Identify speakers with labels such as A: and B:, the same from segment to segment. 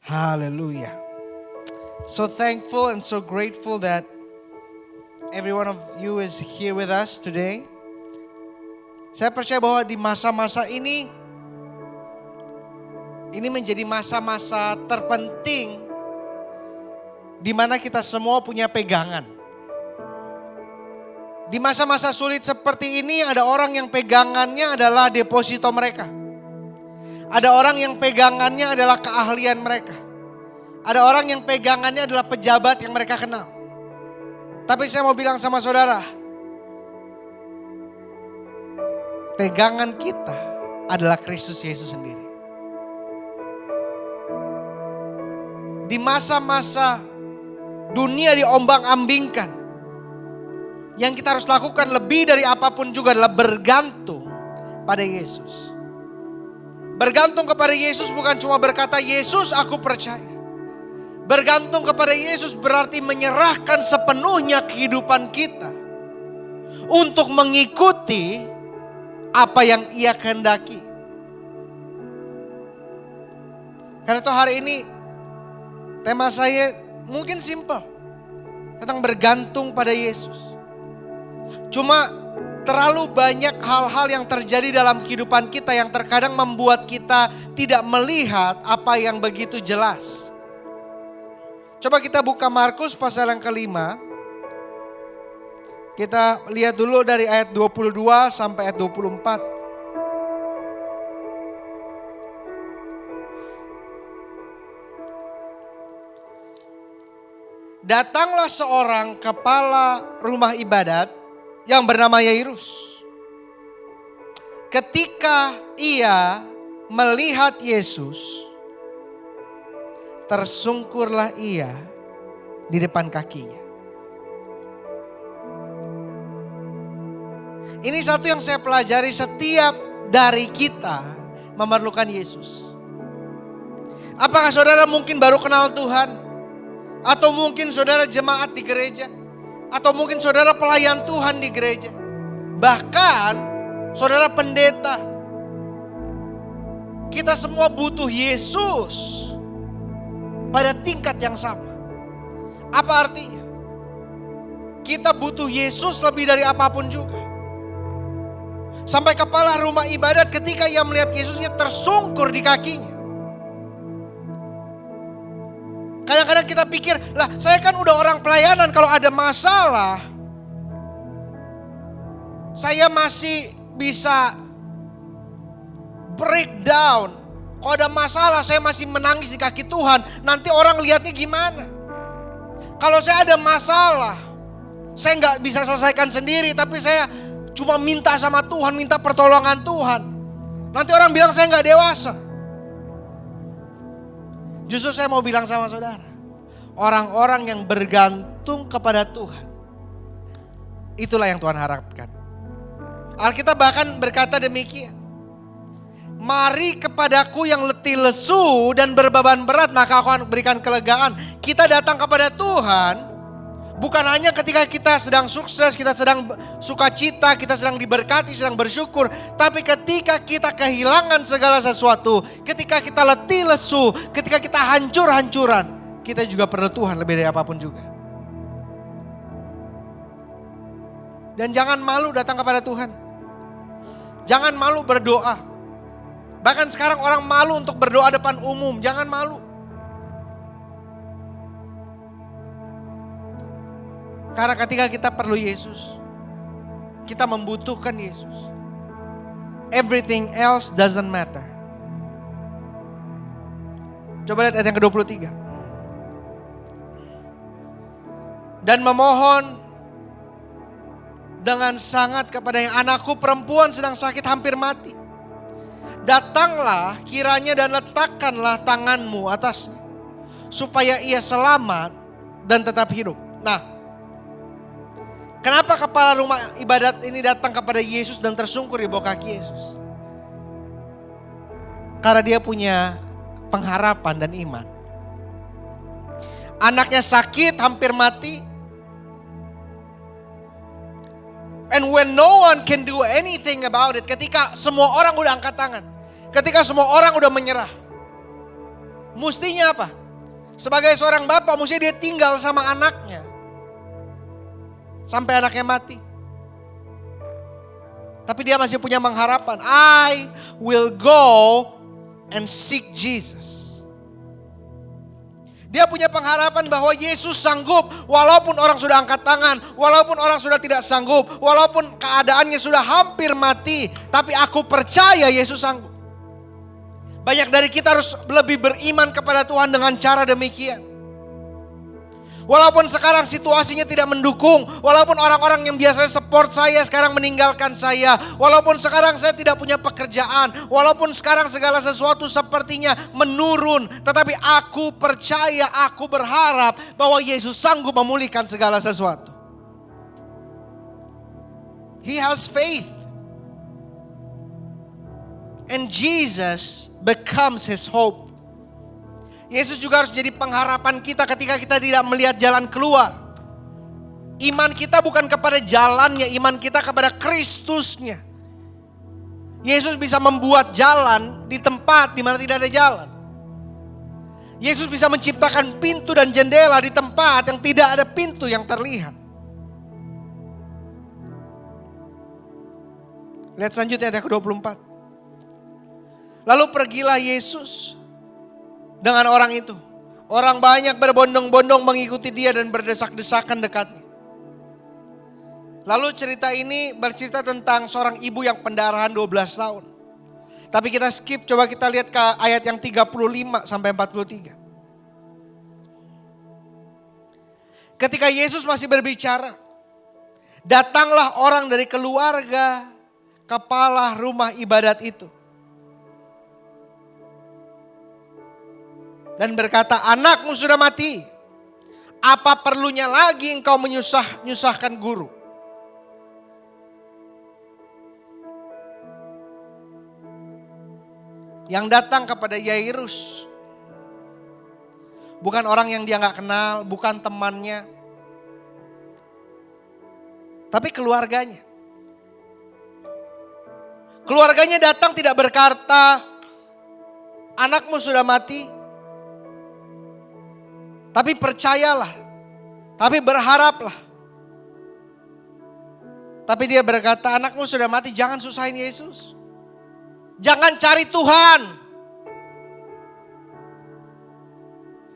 A: Hallelujah. So thankful and so grateful that every one of you is here with us today. Saya percaya bahwa di masa-masa ini menjadi masa-masa terpenting di mana kita semua punya pegangan. Di masa-masa sulit seperti ini ada orang yang pegangannya adalah deposito mereka. Ada orang yang pegangannya adalah keahlian mereka. Ada orang yang pegangannya adalah pejabat yang mereka kenal. Tapi saya mau bilang sama saudara, pegangan kita adalah Kristus Yesus sendiri. Di masa-masa dunia diombang-ambingkan, yang kita harus lakukan lebih dari apapun juga adalah bergantung pada Yesus. Bergantung kepada Yesus bukan cuma berkata, Yesus aku percaya. Bergantung kepada Yesus berarti menyerahkan sepenuhnya kehidupan kita untuk mengikuti apa yang Ia kehendaki. Karena itu hari ini tema saya mungkin simpel, tentang bergantung pada Yesus. Cuma terlalu banyak hal-hal yang terjadi dalam kehidupan kita yang terkadang membuat kita tidak melihat apa yang begitu jelas. Coba kita buka Markus pasal yang kelima. Kita lihat dulu dari ayat 22 sampai ayat 24. Datanglah seorang kepala rumah ibadat yang bernama Yairus. Ketika ia melihat Yesus, tersungkurlah ia di depan kakinya. Ini satu yang saya pelajari, setiap dari kita memerlukan Yesus. Apakah saudara mungkin baru kenal Tuhan? Atau mungkin saudara jemaat di gereja? Atau mungkin saudara pelayan Tuhan di gereja? Bahkan saudara pendeta. Kita semua butuh Yesus pada tingkat yang sama. Apa artinya? Kita butuh Yesus lebih dari apapun juga. Sampai kepala rumah ibadat ketika ia melihat Yesusnya tersungkur di kakinya. Kadang-kadang kita pikir, lah saya kan udah orang pelayanan, kalau ada masalah saya masih bisa breakdown. Kalau ada masalah saya masih menangis di kaki Tuhan, nanti orang lihatnya gimana? Kalau saya ada masalah, saya gak bisa selesaikan sendiri, tapi saya cuma minta sama Tuhan, minta pertolongan Tuhan. Nanti orang bilang saya gak dewasa. Justru saya mau bilang sama saudara, orang-orang yang bergantung kepada Tuhan, itulah yang Tuhan harapkan. Alkitab bahkan berkata demikian. Mari kepadaku yang letih lesu dan berbeban berat, maka aku akan berikan kelegaan. Kita datang kepada Tuhan bukan hanya ketika kita sedang sukses, kita sedang sukacita, kita sedang diberkati, sedang bersyukur. Tapi ketika kita kehilangan segala sesuatu, ketika kita letih lesu, ketika kita hancur-hancuran, kita juga perlu Tuhan lebih dari apapun juga. Dan jangan malu datang kepada Tuhan. Jangan malu berdoa. Bahkan sekarang orang malu untuk berdoa depan umum. Jangan malu. Karena ketika kita perlu Yesus, kita membutuhkan Yesus, everything else doesn't matter. Coba lihat ayat yang ke-23. Dan memohon dengan sangat kepada yang anakku perempuan sedang sakit hampir mati. Datanglah kiranya dan letakkanlah tanganmu atasnya, supaya ia selamat dan tetap hidup. Nah, kenapa kepala rumah ibadat ini datang kepada Yesus dan tersungkur di bawah kaki Yesus? Karena dia punya pengharapan dan iman. Anaknya sakit, hampir mati. And when no one can do anything about it, ketika semua orang udah angkat tangan, ketika semua orang udah menyerah, Mestinya apa? Sebagai seorang bapak, mestinya dia tinggal sama anaknya sampai anaknya mati. Tapi dia masih punya pengharapan. I will go and seek Jesus. Dia punya pengharapan bahwa Yesus sanggup walaupun orang sudah angkat tangan, walaupun orang sudah tidak sanggup, walaupun keadaannya sudah hampir mati, tapi aku percaya Yesus sanggup. Banyak dari kita harus lebih beriman kepada Tuhan dengan cara demikian. Walaupun sekarang situasinya tidak mendukung, walaupun orang-orang yang biasanya support saya sekarang meninggalkan saya, walaupun sekarang saya tidak punya pekerjaan, walaupun sekarang segala sesuatu sepertinya menurun, tetapi aku percaya, aku berharap bahwa Yesus sanggup memulihkan segala sesuatu. He has faith. And Jesus becomes his hope. Yesus juga harus jadi pengharapan kita ketika kita tidak melihat jalan keluar. Iman kita bukan kepada jalannya, iman kita kepada Kristusnya. Yesus bisa membuat jalan di tempat di mana tidak ada jalan. Yesus bisa menciptakan pintu dan jendela di tempat yang tidak ada pintu yang terlihat. Lihat selanjutnya ayat ke-24. Lalu pergilah Yesus dengan orang itu. Orang banyak berbondong-bondong mengikuti dia dan berdesak-desakan dekatnya. Lalu cerita ini bercerita tentang seorang ibu yang pendarahan 12 tahun. Tapi kita skip, coba kita lihat ke ayat yang 35 sampai 43. Ketika Yesus masih berbicara, datanglah orang dari keluarga kepala rumah ibadat itu. Dan berkata, anakmu sudah mati. Apa perlunya lagi engkau menyusahkan guru? Yang datang kepada Yairus bukan orang yang dia gak kenal, bukan temannya, tapi keluarganya. Keluarganya datang tidak berkata, anakmu sudah mati. Tapi percayalah, tapi berharaplah. Tapi dia berkata, anakmu sudah mati, jangan susahin Yesus. Jangan cari Tuhan.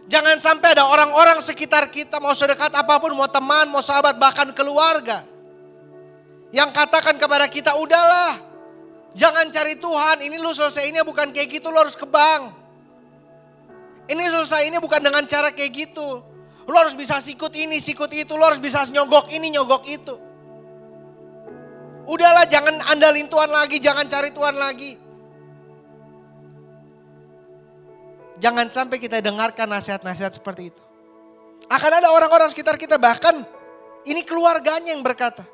A: Jangan sampai ada orang-orang sekitar kita, mau sedekat apapun, mau teman, mau sahabat, bahkan keluarga, yang katakan kepada kita, udahlah, jangan cari Tuhan, ini lu selesainya bukan kayak gitu, lu harus ke bank. Ini susah, ini bukan dengan cara kayak gitu. Lo harus bisa sikut ini, sikut itu. Lo harus bisa nyogok ini, nyogok itu. Udahlah, jangan andalin Tuhan lagi, jangan cari Tuhan lagi. Jangan sampai kita dengarkan nasihat-nasihat seperti itu. Akan ada orang-orang sekitar kita, bahkan ini keluarganya yang berkata,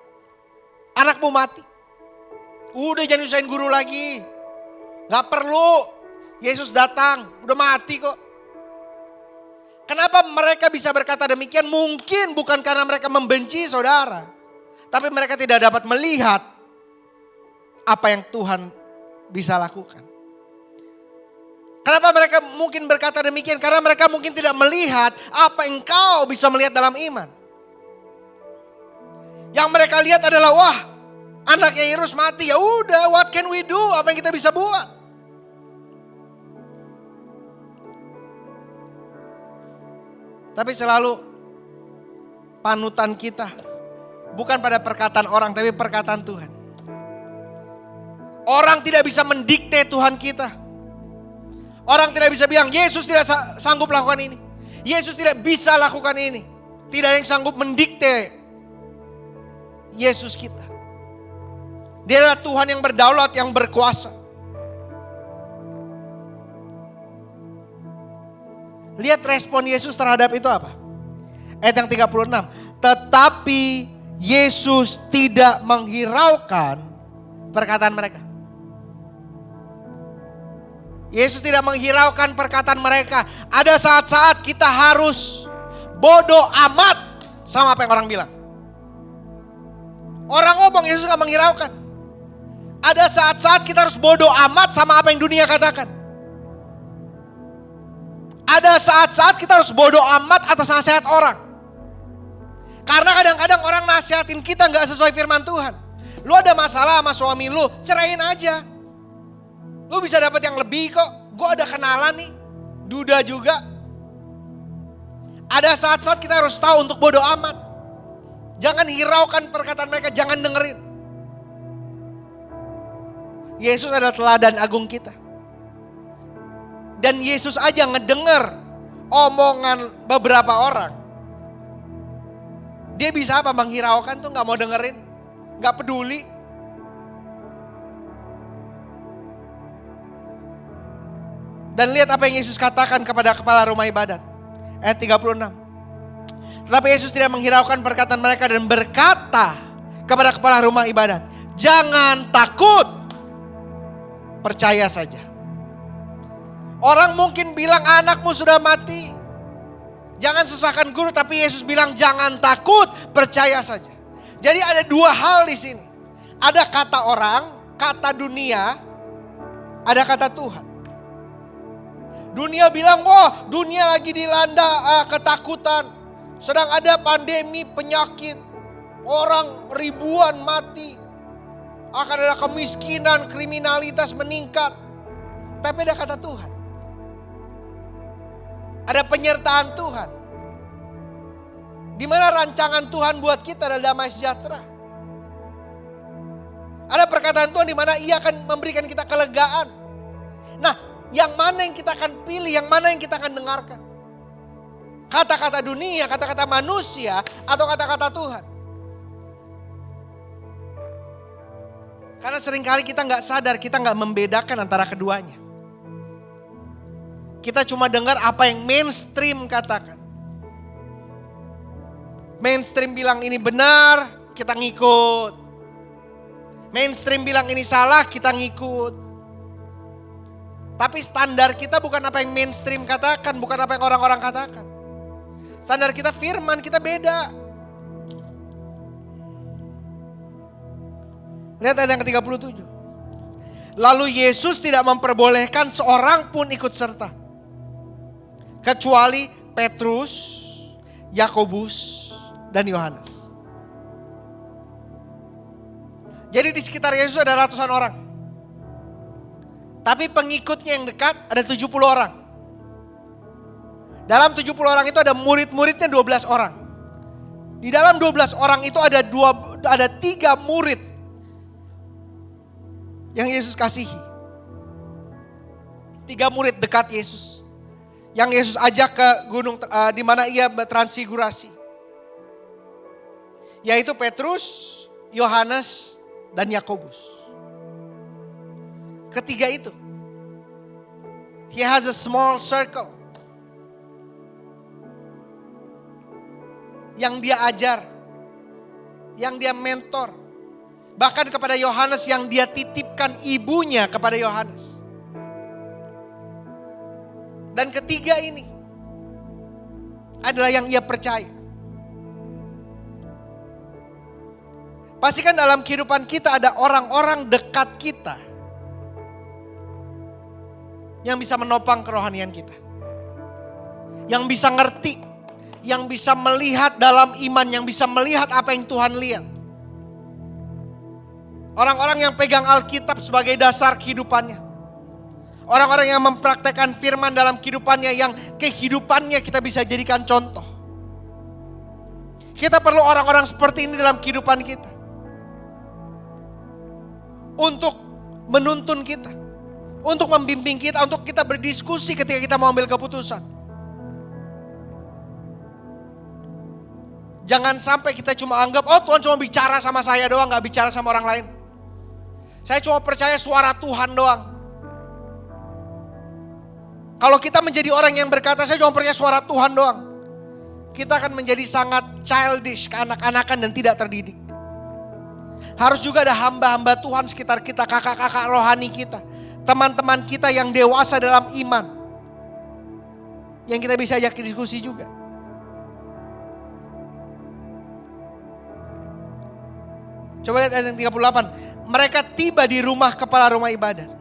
A: anakmu mati. Udah jangan nyusahin guru lagi. Gak perlu, Yesus datang, udah mati kok. Kenapa mereka bisa berkata demikian? Mungkin bukan karena mereka membenci saudara. Tapi mereka tidak dapat melihat apa yang Tuhan bisa lakukan. Kenapa mereka mungkin berkata demikian? Karena mereka mungkin tidak melihat apa yang engkau bisa melihat dalam iman. Yang mereka lihat adalah, wah, anaknya Yairus mati. Ya udah, what can we do? Apa yang kita bisa buat? Tapi selalu panutan kita bukan pada perkataan orang, tapi perkataan Tuhan. Orang tidak bisa mendikte Tuhan kita. Orang tidak bisa bilang, Yesus tidak sanggup lakukan ini. Yesus tidak bisa lakukan ini. Tidak ada yang sanggup mendikte Yesus kita. Dia adalah Tuhan yang berdaulat, yang berkuasa. Lihat respon Yesus terhadap itu apa? Ayat yang 36. Tetapi Yesus tidak menghiraukan perkataan mereka. Yesus tidak menghiraukan perkataan mereka. Ada saat-saat kita harus bodoh amat sama apa yang orang bilang. Orang ngomong, Yesus gak menghiraukan. Ada saat-saat kita harus bodoh amat sama apa yang dunia katakan. Ada saat-saat kita harus bodoh amat atas nasihat orang. Karena kadang-kadang orang nasihatin kita gak sesuai firman Tuhan. Lu ada masalah sama suami lu, ceraiin aja. Lu bisa dapat yang lebih kok. Gue ada kenalan nih, duda juga. Ada saat-saat kita harus tahu untuk bodoh amat. Jangan hiraukan perkataan mereka, jangan dengerin. Yesus adalah teladan agung kita. Dan Yesus aja ngedenger omongan beberapa orang. Dia bisa apa? Menghiraukan tuh gak mau dengerin. Gak peduli. Dan lihat apa yang Yesus katakan kepada kepala rumah ibadat. Ayat 36. Tetapi Yesus tidak menghiraukan perkataan mereka dan berkata kepada kepala rumah ibadat, jangan takut, percaya saja. Orang mungkin bilang anakmu sudah mati, jangan susahkan guru, tapi Yesus bilang jangan takut, percaya saja. Jadi ada dua hal di sini. Ada kata orang, kata dunia, ada kata Tuhan. Dunia bilang, wah dunia lagi dilanda ketakutan. Sedang ada pandemi, penyakit. Orang ribuan mati. Akan ada kemiskinan, kriminalitas meningkat. Tapi ada kata Tuhan. Ada penyertaan Tuhan. Di mana rancangan Tuhan buat kita adalah damai sejahtera. Ada perkataan Tuhan di mana Ia akan memberikan kita kelegaan. Nah, yang mana yang kita akan pilih, yang mana yang kita akan dengarkan? Kata-kata dunia, kata-kata manusia, atau kata-kata Tuhan? Karena seringkali kita gak sadar, kita gak membedakan antara keduanya. Kita cuma dengar apa yang mainstream katakan. Mainstream bilang ini benar, kita ngikut. Mainstream bilang ini salah, kita ngikut. Tapi standar kita bukan apa yang mainstream katakan, bukan apa yang orang-orang katakan. Standar kita firman, kita beda. Lihat ayat yang ke-37. Lalu Yesus tidak memperbolehkan seorang pun ikut serta. Kecuali Petrus, Yakobus, dan Yohanes. Jadi di sekitar Yesus ada ratusan orang. Tapi pengikutnya yang dekat ada 70 orang. Dalam 70 orang itu ada murid-muridnya 12 orang. Di dalam 12 orang itu ada 3 murid yang Yesus kasihi. 3 murid dekat Yesus. Yang Yesus ajak ke gunung di mana Ia bertransfigurasi. Yaitu Petrus, Yohanes, dan Yakobus. Ketiga itu. He has a small circle. Yang dia ajar. Yang dia mentor. Bahkan kepada Yohanes yang dia titipkan ibunya kepada Yohanes. Dan ketiga ini adalah yang ia percaya. Pastikan dalam kehidupan kita ada orang-orang dekat kita yang bisa menopang kerohanian kita. Yang bisa ngerti, yang bisa melihat dalam iman, yang bisa melihat apa yang Tuhan lihat. Orang-orang yang pegang Alkitab sebagai dasar kehidupannya. Orang-orang yang mempraktekkan firman dalam kehidupannya, yang kehidupannya kita bisa jadikan contoh. Kita perlu orang-orang seperti ini dalam kehidupan kita. Untuk menuntun kita. Untuk membimbing kita, untuk kita berdiskusi ketika kita mau ambil keputusan. Jangan sampai kita cuma anggap, oh Tuhan cuma bicara sama saya doang, gak bicara sama orang lain. Saya cuma percaya suara Tuhan doang. Kalau kita menjadi orang yang berkata, saya cuma percaya suara Tuhan doang. Kita akan menjadi sangat childish, kekanak-kanakan dan tidak terdidik. Harus juga ada hamba-hamba Tuhan sekitar kita, kakak-kakak rohani kita. Teman-teman kita yang dewasa dalam iman. Yang kita bisa ajak diskusi juga. Coba lihat ayat yang 38. Mereka tiba di rumah kepala rumah ibadat.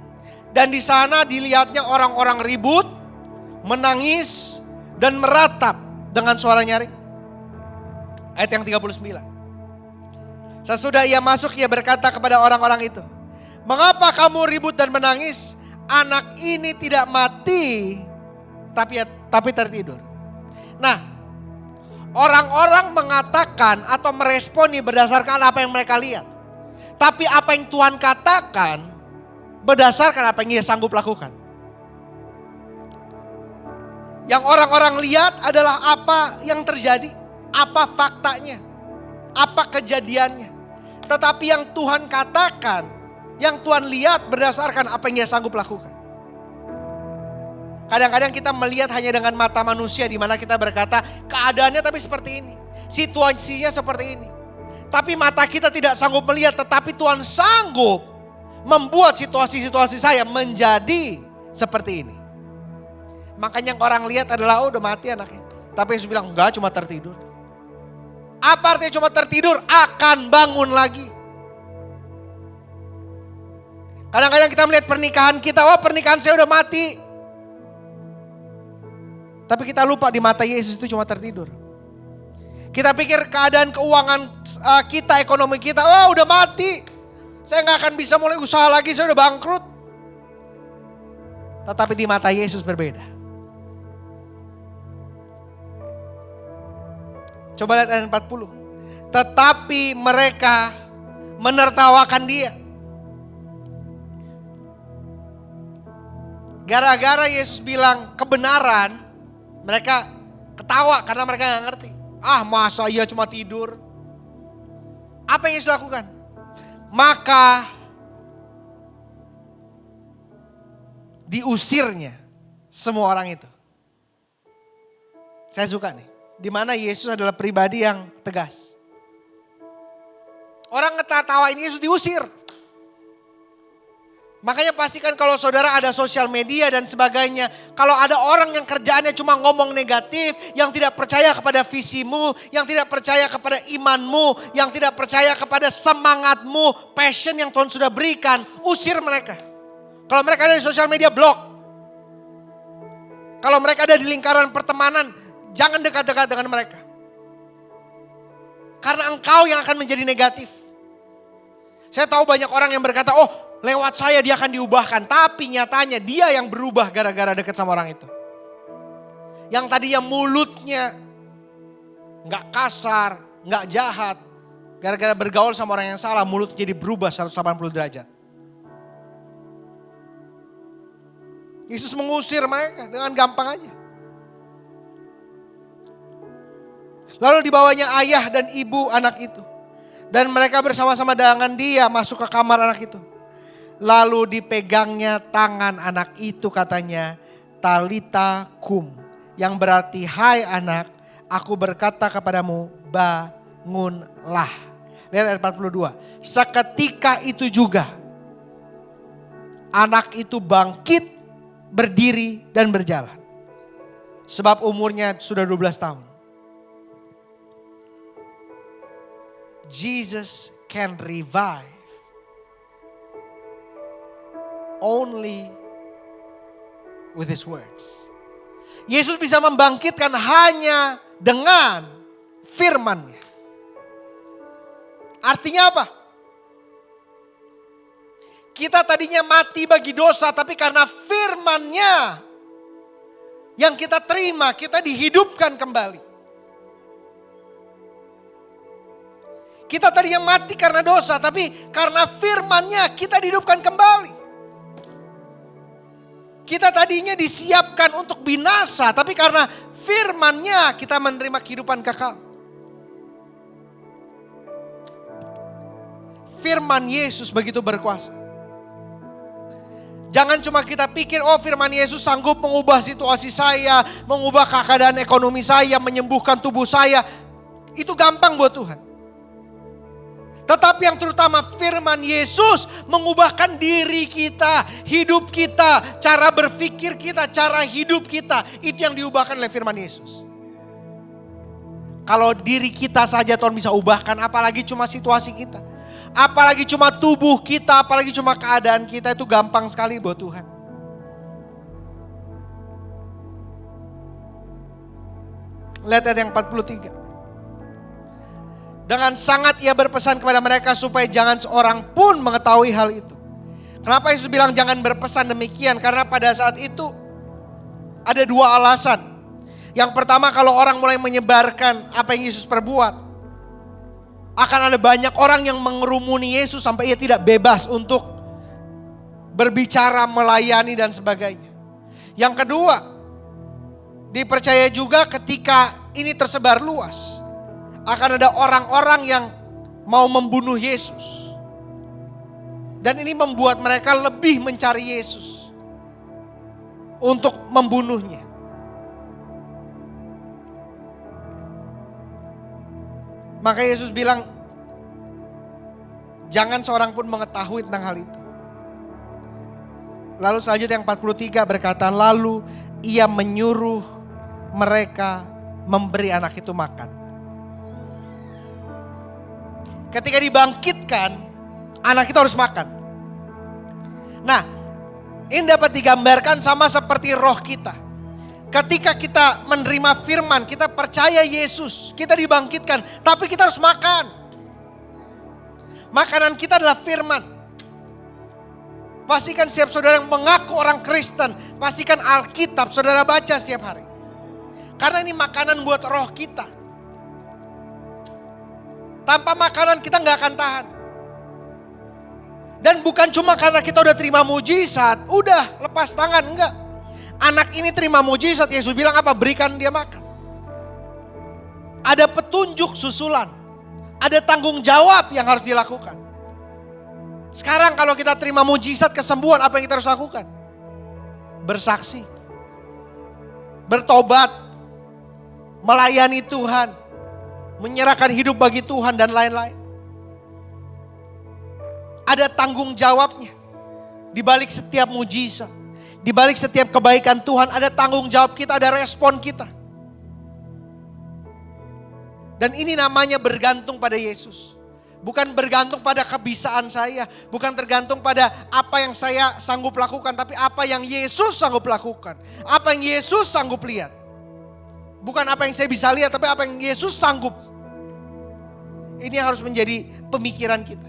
A: Dan di sana dilihatnya orang-orang ribut, menangis, dan meratap dengan suara nyaring. Ayat yang 39. Sesudah ia masuk, ia berkata kepada orang-orang itu, "Mengapa kamu ribut dan menangis? Anak ini tidak mati, tapi tertidur." Nah, orang-orang mengatakan atau meresponi berdasarkan apa yang mereka lihat. Tapi apa yang Tuhan katakan berdasarkan apa yang ia sanggup lakukan. Yang orang-orang lihat adalah apa yang terjadi, apa faktanya, apa kejadiannya. Tetapi yang Tuhan katakan, yang Tuhan lihat berdasarkan apa yang ia sanggup lakukan. Kadang-kadang kita melihat hanya dengan mata manusia, di mana kita berkata keadaannya tapi seperti ini, situasinya seperti ini. Tapi mata kita tidak sanggup melihat, tetapi Tuhan sanggup membuat situasi-situasi saya menjadi seperti ini. Makanya yang orang lihat adalah, oh udah mati anaknya. Tapi Yesus bilang enggak, cuma tertidur. Apa artinya cuma tertidur? Akan bangun lagi. Kadang-kadang kita melihat pernikahan kita, oh pernikahan saya udah mati. Tapi kita lupa di mata Yesus itu cuma tertidur. Kita pikir keadaan keuangan kita, ekonomi kita, oh udah mati. Saya gak akan bisa mulai usaha lagi, saya udah bangkrut. Tetapi di mata Yesus berbeda. Coba lihat ayat 40. Tetapi mereka menertawakan dia. Gara-gara Yesus bilang kebenaran, mereka ketawa karena mereka gak ngerti. Ah masa iya cuma tidur. Apa yang Yesus lakukan? Maka diusirnya semua orang itu. Saya suka nih. Di mana Yesus adalah pribadi yang tegas. Orang ngetawain Yesus diusir. Makanya pastikan kalau saudara ada sosial media dan sebagainya. Kalau ada orang yang kerjaannya cuma ngomong negatif. Yang tidak percaya kepada visimu. Yang tidak percaya kepada imanmu. Yang tidak percaya kepada semangatmu. Passion yang Tuhan sudah berikan. Usir mereka. Kalau mereka ada di sosial media, blok. Kalau mereka ada di lingkaran pertemanan, jangan dekat-dekat dengan mereka. Karena engkau yang akan menjadi negatif. Saya tahu banyak orang yang berkata, oh lewat saya dia akan diubahkan. Tapi nyatanya dia yang berubah gara-gara dekat sama orang itu. Yang tadinya mulutnya gak kasar, gak jahat. Gara-gara bergaul sama orang yang salah, mulut jadi berubah 180 derajat. Yesus mengusir mereka dengan gampang aja. Lalu dibawanya ayah dan ibu anak itu. Dan mereka bersama-sama dengan dia masuk ke kamar anak itu. Lalu dipegangnya tangan anak itu, katanya, Talita kum. Yang berarti, hai anak, aku berkata kepadamu, bangunlah. Lihat ayat 42. Seketika itu juga anak itu bangkit, berdiri dan berjalan. Sebab umurnya sudah 12 tahun. Jesus can revive only with his words. Yesus bisa membangkitkan hanya dengan firman-Nya. Artinya apa? Kita tadinya mati bagi dosa, tapi karena firman-Nya yang kita terima, kita dihidupkan kembali. Kita tadinya mati karena dosa, tapi karena firman-Nya kita dihidupkan kembali. Kita tadinya disiapkan untuk binasa, tapi karena firman-Nya kita menerima kehidupan kekal. Firman Yesus begitu berkuasa. Jangan cuma kita pikir, oh firman Yesus sanggup mengubah situasi saya, mengubah keadaan ekonomi saya, menyembuhkan tubuh saya. Itu gampang buat Tuhan. Tetapi yang terutama firman Yesus mengubahkan diri kita, hidup kita, cara berpikir kita, cara hidup kita. Itu yang diubahkan oleh firman Yesus. Kalau diri kita saja Tuhan bisa ubahkan, apalagi cuma situasi kita. Apalagi cuma tubuh kita, apalagi cuma keadaan kita, itu gampang sekali buat Tuhan. Lihat ayat yang 43. Dengan sangat ia berpesan kepada mereka supaya jangan seorang pun mengetahui hal itu. Kenapa Yesus bilang jangan berpesan demikian? Karena pada saat itu ada dua alasan. Yang pertama, kalau orang mulai menyebarkan apa yang Yesus perbuat, akan ada banyak orang yang mengerumuni Yesus sampai ia tidak bebas untuk berbicara, melayani dan sebagainya. Yang kedua, dipercaya juga ketika ini tersebar luas, akan ada orang-orang yang mau membunuh Yesus. Dan ini membuat mereka lebih mencari Yesus untuk membunuhnya. Maka Yesus bilang, jangan seorang pun mengetahui tentang hal itu. Lalu selanjutnya yang 43 berkata, lalu ia menyuruh mereka memberi anak itu makan. Ketika dibangkitkan, anak itu harus makan. Nah, ini dapat digambarkan sama seperti roh kita. Ketika kita menerima firman, kita percaya Yesus, kita dibangkitkan, tapi kita harus makan. Makanan kita adalah firman. Pastikan setiap saudara yang mengaku orang Kristen, pastikan Alkitab saudara baca setiap hari. Karena ini makanan buat roh kita. Tanpa makanan kita gak akan tahan. Dan bukan cuma karena kita udah terima mujizat, udah lepas tangan, enggak. Anak ini terima mujizat, Yesus bilang apa? Berikan dia makan. Ada petunjuk susulan, ada tanggung jawab yang harus dilakukan. Sekarang kalau kita terima mujizat kesembuhan, apa yang kita harus lakukan? Bersaksi, bertobat, melayani Tuhan, menyerahkan hidup bagi Tuhan dan lain-lain. Ada tanggung jawabnya. Di balik setiap mujizat, di balik setiap kebaikan Tuhan, ada tanggung jawab kita, ada respon kita. Dan ini namanya bergantung pada Yesus. Bukan bergantung pada kebisaan saya, bukan tergantung pada apa yang saya sanggup lakukan, tapi apa yang Yesus sanggup lakukan. Apa yang Yesus sanggup lihat. Bukan apa yang saya bisa lihat, tapi apa yang Yesus sanggup. Ini yang harus menjadi pemikiran kita.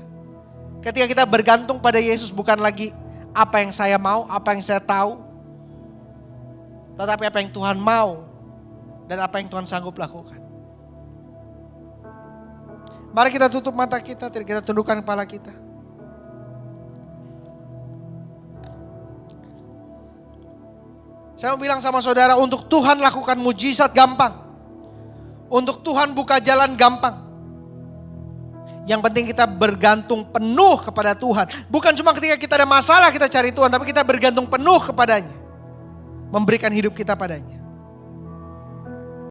A: Ketika kita bergantung pada Yesus, bukan lagi apa yang saya mau, apa yang saya tahu. Tetapi apa yang Tuhan mau dan apa yang Tuhan sanggup lakukan. Mari kita tutup mata kita, kita tundukkan kepala kita. Saya mau bilang sama saudara, untuk Tuhan lakukan mujizat gampang. Untuk Tuhan buka jalan gampang. Yang penting kita bergantung penuh kepada Tuhan. Bukan cuma ketika kita ada masalah kita cari Tuhan, tapi kita bergantung penuh kepadanya. Memberikan hidup kita padanya.